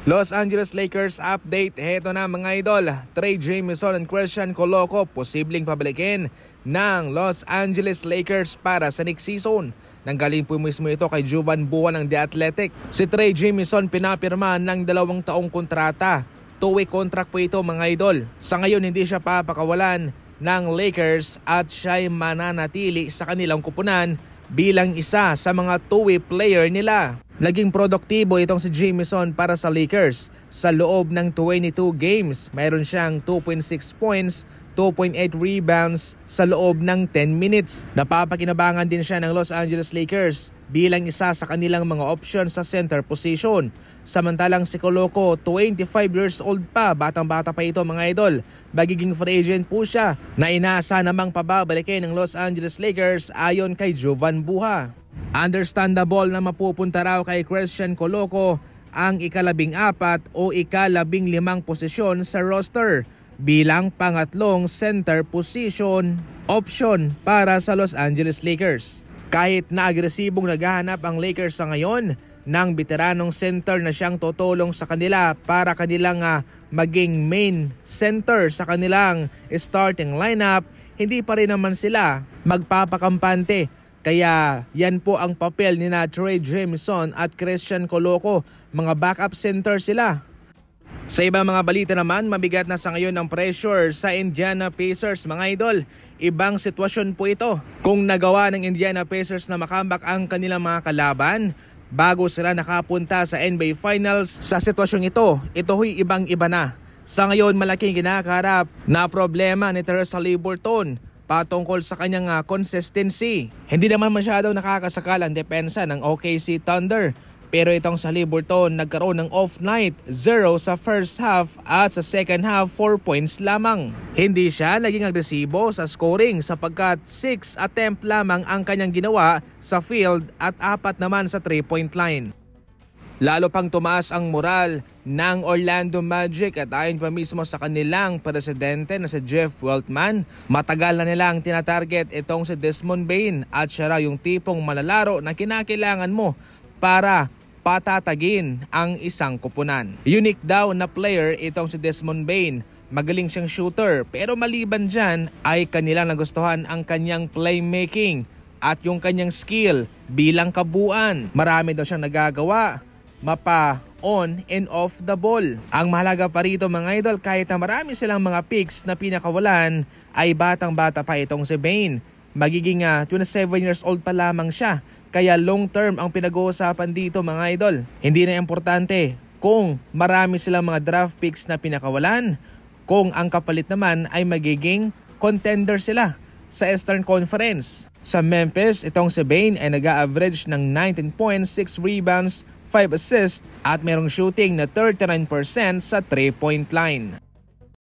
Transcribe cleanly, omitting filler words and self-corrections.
Los Angeles Lakers update. Heto na mga idol. Trey Jamison and Christian Coloco posibleng pabalikin ng Los Angeles Lakers para sa next season. Nanggaling po mismo ito kay Jovan Buha ng The Athletic. Si Trey Jamison pinapirma ng 2 taong kontrata. 2-way contract po ito mga idol. Sa ngayon hindi siya papakawalan ng Lakers at siya'y mananatili sa kanilang kupunan bilang isa sa mga 2-way player nila. Naging produktibo itong si Jamison para sa Lakers. Sa loob ng 22 games, mayroon siyang 2.6 points, 2.8 rebounds sa loob ng 10 minutes. Napapakinabangan din siya ng Los Angeles Lakers bilang isa sa kanilang mga options sa center position. Samantalang si Coloco, 25 years old pa, batang-bata pa ito mga idol. Magiging free agent po siya na inaasa namang pababalikin ng Los Angeles Lakers ayon kay Jovan Buha. Understandable na mapupunta raw kay Christian Coloco ang ika-14 o ika-15 posisyon sa roster bilang pangatlong center position option para sa Los Angeles Lakers. Kahit na agresibong naghahanap ang Lakers sa ngayon ng veteranong center na siyang tutulong sa kanila para kanilang maging main center sa kanilang starting lineup, hindi pa rin naman sila magpapakampante. Kaya yan po ang papel ni Trey Jamison at Christian Coloco, mga backup center sila. Sa ibang mga balita naman, mabigat na sa ngayon ang pressure sa Indiana Pacers mga idol. Ibang sitwasyon po ito. Kung nagawa ng Indiana Pacers na makambak ang kanilang mga kalaban bago sila nakapunta sa NBA Finals, sa sitwasyong ito ho'y ibang-iba na. Sa ngayon malaking kinakaharap na problema ni Tyrese Haliburton patungkol sa kanyang consistency. Hindi naman masyadong nakakasakal ang depensa ng OKC Thunder. Pero itong sa Haliburton nagkaroon ng off night, 0 sa first half at sa second half 4 points lamang. Hindi siya naging agresibo sa scoring sapagkat 6 attempt lamang ang kanyang ginawa sa field at 4 naman sa 3-point line. Lalo pang tumaas ang moral ng Orlando Magic at ayon pa mismo sa kanilang presidente na si Jeff Weltman, matagal na nilang tinatarget itong si Desmond Bane at siya raw yung tipong malalaro na kinakailangan mo para patatagin ang isang kupunan. Unique daw na player itong si Desmond Bane. Magaling siyang shooter pero maliban dyan ay kanilang nagustuhan ang kanyang playmaking at yung kanyang skill bilang kabuuan. Marami daw siyang nagagawa mapa on and off the ball. Ang mahalaga pa rito mga idol, kahit na marami silang mga picks na pinakawalan, ay batang-bata pa itong si Bane. Magiging 27 years old pa lamang siya. Kaya long term ang pinag-uusapan dito mga idol. Hindi na importante kung marami silang mga draft picks na pinakawalan, kung ang kapalit naman ay magiging contender sila sa Eastern Conference. Sa Memphis, itong si Bane ay nag-a-average ng 19 points, 6 rebounds, 5 assists at merong shooting na 39% sa 3-point line.